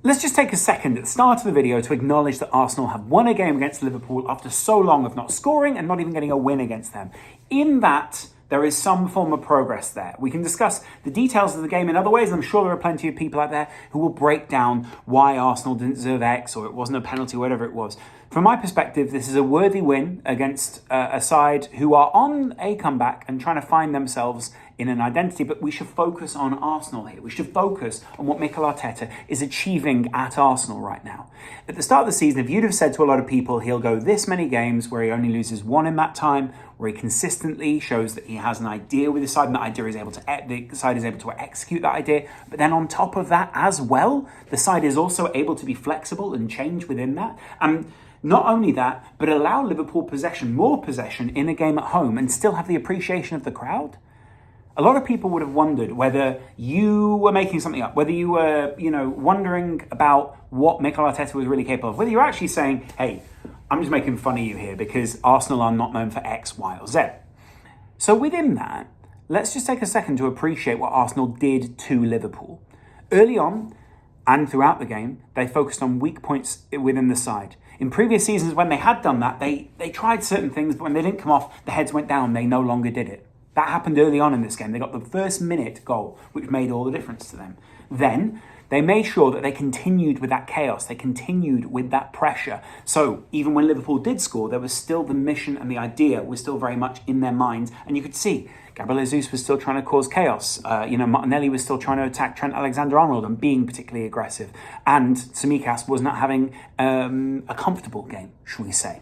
Let's just take a second at the start of the video to acknowledge that Arsenal have won a game against Liverpool after so long of not scoring and not even getting a win against them. In that, there is some form of progress there. We can discuss the details of the game in other ways. I'm sure there are plenty of people out there who will break down why Arsenal didn't deserve X or it wasn't a penalty, whatever it was. From my perspective, this is a worthy win against a side who are on a comeback and trying to find themselves in an identity, but we should focus on Arsenal here. We should focus on what Mikel Arteta is achieving at Arsenal right now. At the start of the season, if you'd have said to a lot of people, he'll go this many games where he only loses one in that time, where he consistently shows that he has an idea with the side and that idea is able to, the side is able to execute that idea. But then on top of that as well, the side is also able to be flexible and change within that. And not only that, but allow Liverpool more possession in a game at home and still have the appreciation of the crowd. A lot of people would have wondered whether you were making something up, whether you were, wondering about what Mikel Arteta was really capable of, whether you're actually saying, hey, I'm just making fun of you here because Arsenal are not known for X, Y, or Z. So within that, let's just take a second to appreciate what Arsenal did to Liverpool. Early on and throughout the game, they focused on weak points within the side. In previous seasons, when they had done that, they tried certain things, but when they didn't come off, the heads went down, they no longer did it. That happened early on in this game. They got the first minute goal, which made all the difference to them. Then they made sure that they continued with that chaos. They continued with that pressure. So even when Liverpool did score, there was still the mission and the idea was still very much in their minds. And you could see Gabriel Jesus was still trying to cause chaos. Martinelli was still trying to attack Trent Alexander-Arnold and being particularly aggressive. And Tsimikas was not having a comfortable game, shall we say.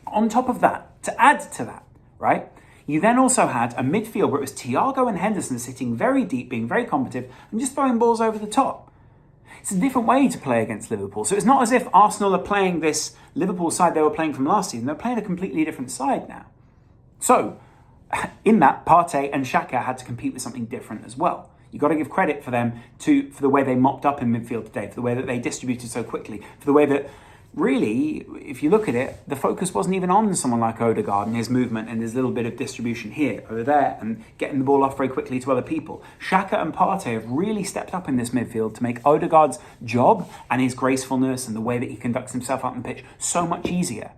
On top of that, to add to that, right? You then also had a midfield where it was Thiago and Henderson sitting very deep, being very combative, and just throwing balls over the top. It's a different way to play against Liverpool. So it's not as if Arsenal are playing this Liverpool side they were playing from last season. They're playing a completely different side now. So, in that, Partey and Xhaka had to compete with something different as well. You've got to give credit for them for the way they mopped up in midfield today, for the way that they distributed so quickly, for the way that really, if you look at it, the focus wasn't even on someone like Odegaard and his movement and his little bit of distribution here, over there, and getting the ball off very quickly to other people. Xhaka and Partey have really stepped up in this midfield to make Odegaard's job and his gracefulness and the way that he conducts himself out on the pitch so much easier.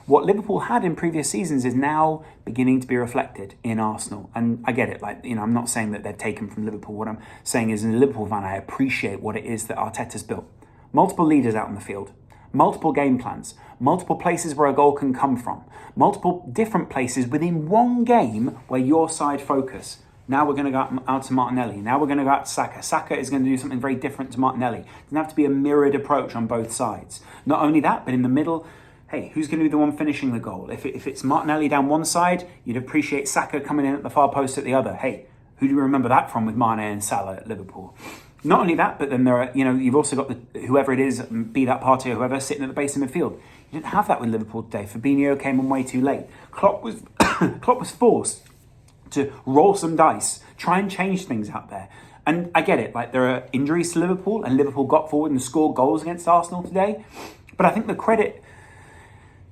What Liverpool had in previous seasons is now beginning to be reflected in Arsenal. And I get it, I'm not saying that they've taken from Liverpool. What I'm saying is, as a Liverpool fan, I appreciate what it is that Arteta's built. Multiple leaders out on the field. Multiple game plans, multiple places where a goal can come from, multiple different places within one game where your side focus. Now we're going to go out to Martinelli. Now we're going to go out to Saka. Saka is going to do something very different to Martinelli. It doesn't have to be a mirrored approach on both sides. Not only that, but in the middle, hey, who's going to be the one finishing the goal? If it's Martinelli down one side, you'd appreciate Saka coming in at the far post at the other. Hey, who do you remember that from with Mane and Salah at Liverpool? Not only that, but then there are, you've also got whoever it is, be that party or whoever, sitting at the base of midfield. You didn't have that with Liverpool today. Fabinho came on way too late. Klopp was forced to roll some dice, try and change things out there. And I get it, there are injuries to Liverpool, and Liverpool got forward and scored goals against Arsenal today. But I think the credit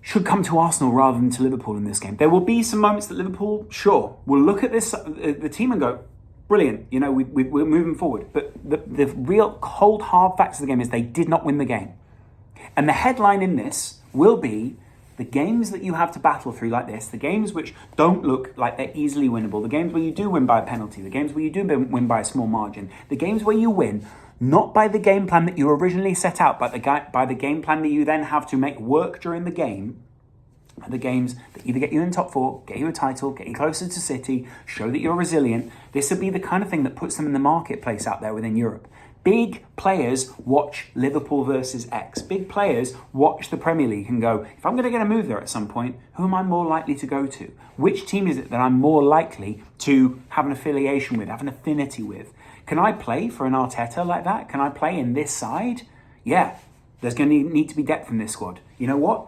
should come to Arsenal rather than to Liverpool in this game. There will be some moments that Liverpool, sure, will look at the team and go, brilliant, we're moving forward. But the real cold, hard facts of the game is they did not win the game. And the headline in this will be the games that you have to battle through like this, the games which don't look like they're easily winnable, the games where you do win by a penalty, the games where you do win by a small margin, the games where you win not by the game plan that you originally set out, but by the game plan that you then have to make work during the game, are the games that either get you in top four, get you a title, get you closer to City, show that you're resilient. This would be the kind of thing that puts them in the marketplace out there within Europe. Big players watch Liverpool versus X. Big players watch the Premier League and go, if I'm going to get a move there at some point, who am I more likely to go to? Which team is it that I'm more likely to have an affiliation with, have an affinity with? Can I play for an Arteta like that? Can I play in this side? Yeah, there's going to need to be depth in this squad. You know what?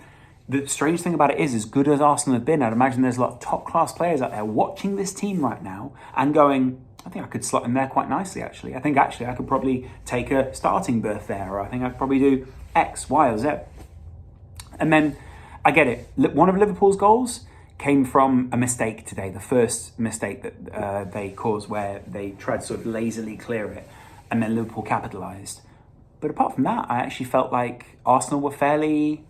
The strange thing about it is, as good as Arsenal have been, I'd imagine there's a lot of top-class players out there watching this team right now and going, I think I could slot in there quite nicely, actually. I think, I could probably take a starting berth there, or I think I could probably do X, Y, or Z. And then, I get it. One of Liverpool's goals came from a mistake today, the first mistake that they caused, where they tried to sort of lazily clear it, and then Liverpool capitalised. But apart from that, I actually felt like Arsenal were fairly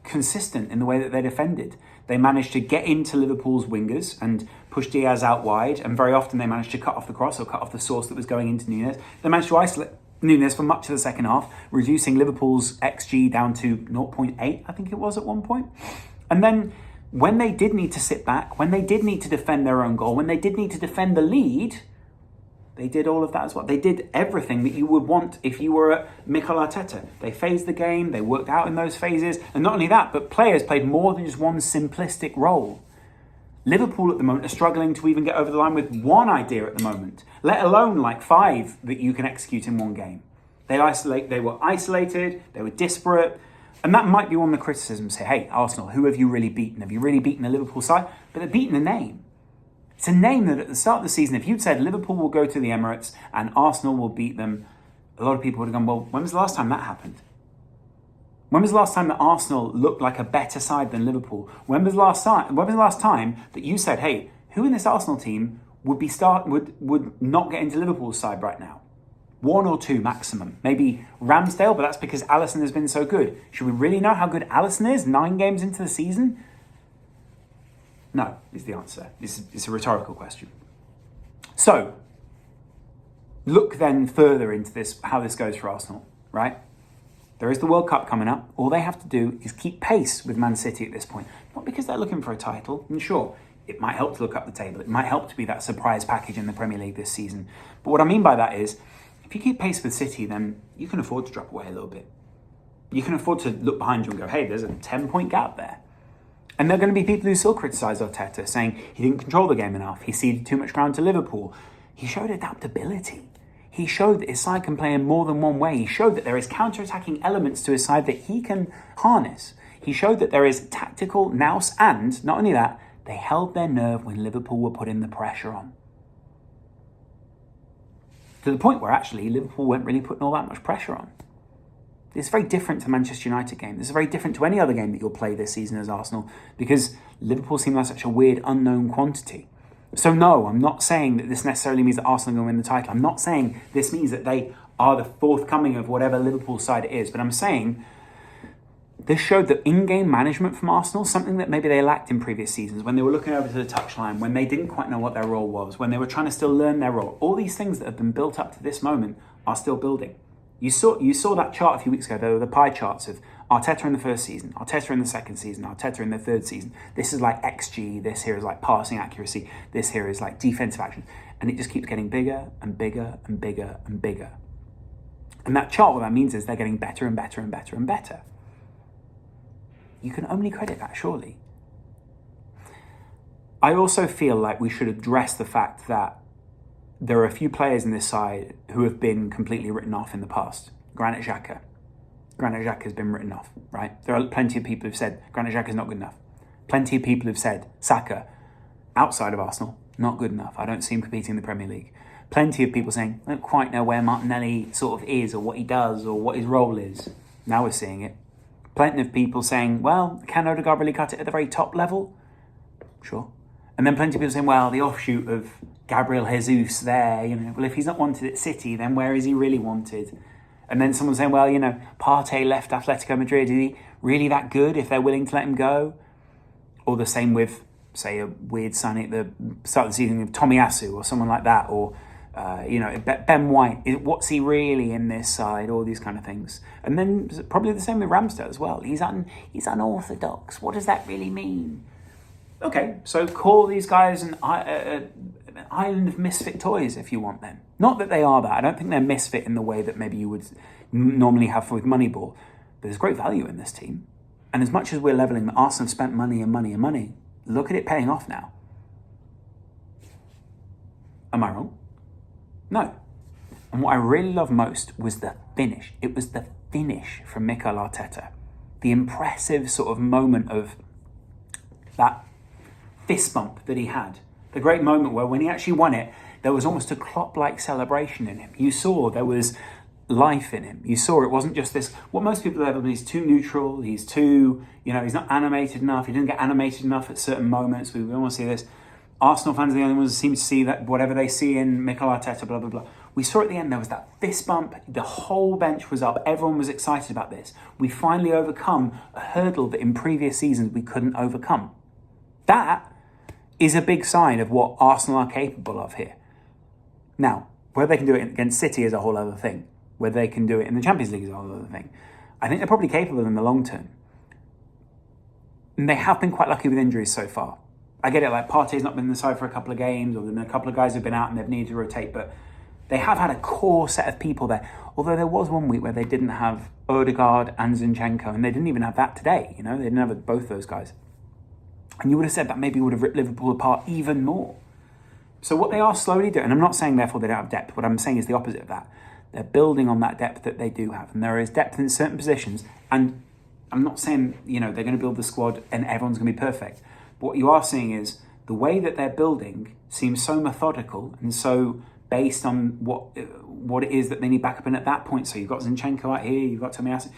consistent in the way that they defended. They managed to get into Liverpool's wingers and push Diaz out wide, and very often they managed to cut off the cross or cut off the source that was going into Nunes. They managed to isolate Nunes for much of the second half, reducing Liverpool's XG down to 0.8, I think it was at one point. And then when they did need to sit back, when they did need to defend their own goal, when they did need to defend the lead, they did all of that as well. They did everything that you would want if you were at Mikel Arteta. They phased the game, they worked out in those phases, and not only that, but players played more than just one simplistic role. Liverpool at the moment are struggling to even get over the line with one idea at the moment, let alone like 5 that you can execute in one game. They were isolated, they were disparate, and that might be one of the criticisms here. Hey, Arsenal, who have you really beaten? Have you really beaten the Liverpool side? But they've beaten a name. It's a name that at the start of the season, if you'd said Liverpool will go to the Emirates and Arsenal will beat them, a lot of people would have gone, well, when was the last time that happened? When was the last time that Arsenal looked like a better side than Liverpool? When was the last time that you said, hey, who in this Arsenal team would not get into Liverpool's side right now? 1 or 2 maximum. Maybe Ramsdale, but that's because Alisson has been so good. Should we really know how good Alisson is 9 games into the season? No, is the answer. It's a rhetorical question. So, look then further into this, how this goes for Arsenal, right? There is the World Cup coming up. All they have to do is keep pace with Man City at this point. Not because they're looking for a title. And sure, it might help to look up the table. It might help to be that surprise package in the Premier League this season. But what I mean by that is, if you keep pace with City, then you can afford to drop away a little bit. You can afford to look behind you and go, hey, there's a 10-point gap there. And there are going to be people who still criticise Arteta, saying he didn't control the game enough. He ceded too much ground to Liverpool. He showed adaptability. He showed that his side can play in more than one way. He showed that there is counter-attacking elements to his side that he can harness. He showed that there is tactical nous, and not only that, they held their nerve when Liverpool were putting the pressure on. To the point where actually Liverpool weren't really putting all that much pressure on. It's very different to the Manchester United game. This is very different to any other game that you'll play this season as Arsenal, because Liverpool seem like such a weird unknown quantity. So no, I'm not saying that this necessarily means that Arsenal are going to win the title. I'm not saying this means that they are the forthcoming of whatever Liverpool side it is, but I'm saying this showed that in-game management from Arsenal, something that maybe they lacked in previous seasons, when they were looking over to the touchline, when they didn't quite know what their role was, when they were trying to still learn their role. All these things that have been built up to this moment are still building. You saw that chart a few weeks ago. There were the pie charts of Arteta in the first season, Arteta in the second season, Arteta in the third season. This is like XG, this here is like passing accuracy, this here is like defensive action. And it just keeps getting bigger and bigger and bigger and bigger. And that chart, what that means is they're getting better and better and better and better. You can only credit that, surely. I also feel like we should address the fact that there are a few players in this side who have been completely written off in the past. Granit Xhaka has been written off, right? There are plenty of people who've said Granit Xhaka is not good enough. Plenty of people who've said Saka, outside of Arsenal, not good enough. I don't see him competing in the Premier League. Plenty of people saying, I don't quite know where Martinelli sort of is or what he does or what his role is. Now we're seeing it. Plenty of people saying, well, can Odegaard really cut it at the very top level? Sure. And then plenty of people saying, well, the offshoot of Gabriel Jesus there, well, if he's not wanted at City, then where is he really wanted? And then someone saying, well, Partey left Atletico Madrid. Is he really that good if they're willing to let him go? Or the same with, say, a weird signing at the start of the season with Tomiyasu or someone like that. Or, Ben White. What's he really in this side? All these kind of things. And then probably the same with Ramsdale as well. He's unorthodox. What does that really mean? Okay, so call these guys an island of misfit toys if you want them. Not that they are that. I don't think they're misfit in the way that maybe you would normally have with Moneyball. But there's great value in this team. And as much as we're levelling that Arsenal have spent money and money and money, look at it paying off now. Am I wrong? No. And what I really loved most was the finish. It was the finish from Mikel Arteta. The impressive sort of moment of that fist bump that he had. The great moment where when he actually won it, there was almost a Klopp-like celebration in him. You saw there was life in him. You saw it wasn't just this, what most people have, he's too neutral, he's too, he's not animated enough, he didn't get animated enough at certain moments, we want to see this. Arsenal fans are the only ones who seem to see that whatever they see in Mikel Arteta, blah, blah, blah. We saw at the end there was that fist bump, the whole bench was up, everyone was excited about this. We finally overcome a hurdle that in previous seasons we couldn't overcome. That is a big sign of what Arsenal are capable of here. Now, whether they can do it against City is a whole other thing. Whether they can do it in the Champions League is a whole other thing. I think they're probably capable in the long term. And they have been quite lucky with injuries so far. I get it, like Partey's not been in the side for a couple of games, or there have been a couple of guys who've been out and they've needed to rotate, but they have had a core set of people there. Although there was one week where they didn't have Odegaard and Zinchenko, and they didn't even have that today. They didn't have both those guys. And you would have said that maybe would have ripped Liverpool apart even more. So what they are slowly doing, and I'm not saying therefore they don't have depth, what I'm saying is the opposite of that. They're building on that depth that they do have. And there is depth in certain positions. And I'm not saying, they're going to build the squad and everyone's going to be perfect. But what you are seeing is the way that they're building seems so methodical and so based on what it is that they need backup in at that point. So you've got Zinchenko out here, you've got Tomiyasu.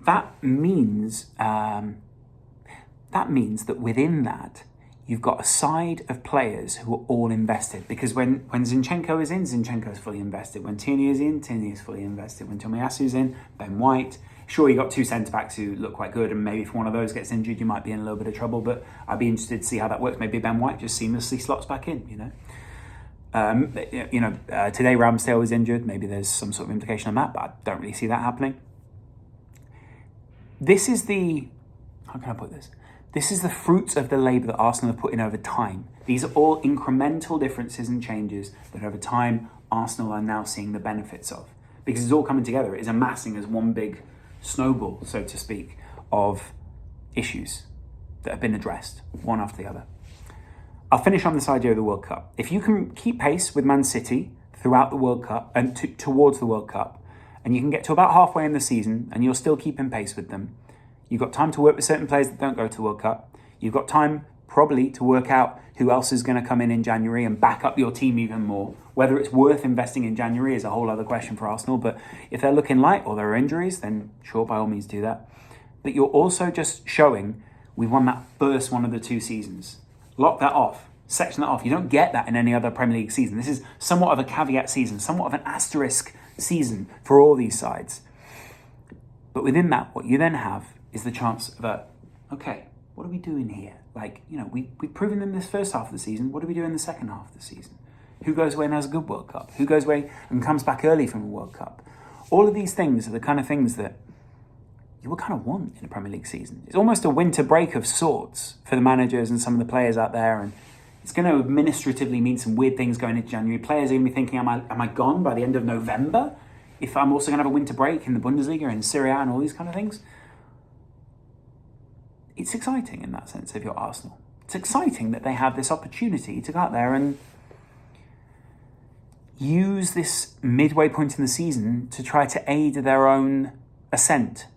That means that within that, you've got a side of players who are all invested. Because when Zinchenko is in, Zinchenko is fully invested. When Tierney is in, Tierney is fully invested. When Tomiyasu is in, Ben White. Sure, you got two centre-backs who look quite good, and maybe if one of those gets injured, you might be in a little bit of trouble, but I'd be interested to see how that works. Maybe Ben White just seamlessly slots back in, today Ramsdale was injured. Maybe there's some sort of implication on that, but I don't really see that happening. This is how can I put this? This is the fruits of the labour that Arsenal have put in over time. These are all incremental differences and changes that over time Arsenal are now seeing the benefits of. Because it's all coming together. It is amassing as one big snowball, so to speak, of issues that have been addressed, one after the other. I'll finish on this idea of the World Cup. If you can keep pace with Man City throughout the World Cup and towards the World Cup, and you can get to about halfway in the season and you're still keeping pace with them, you've got time to work with certain players that don't go to the World Cup. You've got time probably to work out who else is going to come in January and back up your team even more. Whether it's worth investing in January is a whole other question for Arsenal. But if they're looking light or there are injuries, then sure, by all means do that. But you're also just showing we've won that first one of the 2 seasons. Lock that off. Section that off. You don't get that in any other Premier League season. This is somewhat of a caveat season, somewhat of an asterisk season for all these sides. But within that, what you then have is the chance of okay, what are we doing here? We've proven in this first half of the season, what do we do in the second half of the season? Who goes away and has a good World Cup? Who goes away and comes back early from a World Cup? All of these things are the kind of things that you would kind of want in a Premier League season. It's almost a winter break of sorts for the managers and some of the players out there, and it's going to administratively mean some weird things going into January. Players are going to be thinking, am I gone by the end of November? If I'm also going to have a winter break in the Bundesliga and Serie A and all these kind of things? It's exciting in that sense if you're Arsenal. It's exciting that they have this opportunity to go out there and use this midway point in the season to try to aid their own ascent.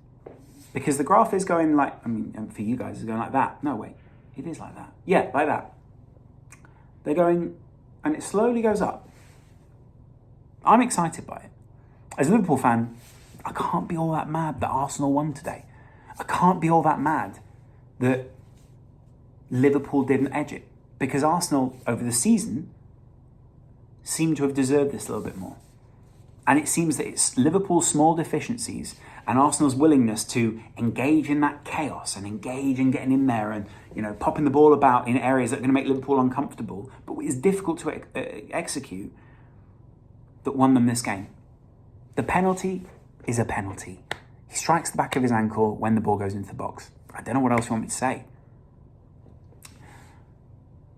Because the graph is going for you guys, it's going like that. No, wait, it is like that. Yeah, like that. They're going, and it slowly goes up. I'm excited by it. As a Liverpool fan, I can't be all that mad that Arsenal won today. I can't be all that mad that Liverpool didn't edge it. Because Arsenal, over the season, seem to have deserved this a little bit more. And it seems that it's Liverpool's small deficiencies and Arsenal's willingness to engage in that chaos and engage in getting in there and, popping the ball about in areas that are going to make Liverpool uncomfortable, but is difficult to execute, that won them this game. The penalty is a penalty. He strikes the back of his ankle when the ball goes into the box. I don't know what else you want me to say.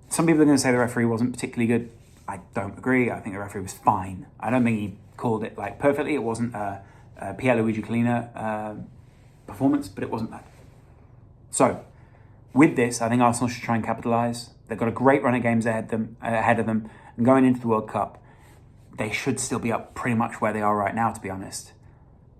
Some people are going to say the referee wasn't particularly good. I don't agree. I think the referee was fine. I don't think he called it perfectly. It wasn't a Pierluigi Collina performance, but it wasn't bad. So, with this, I think Arsenal should try and capitalise. They've got a great run of games ahead of them, and going into the World Cup, they should still be up pretty much where they are right now, to be honest.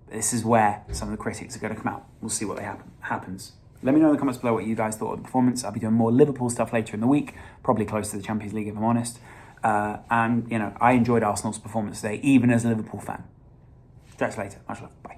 This is where some of the critics are going to come out. We'll see what happens. Let me know in the comments below what you guys thought of the performance. I'll be doing more Liverpool stuff later in the week, probably close to the Champions League if I'm honest. I enjoyed Arsenal's performance today, even as a Liverpool fan. Catch you later. Much love. Bye.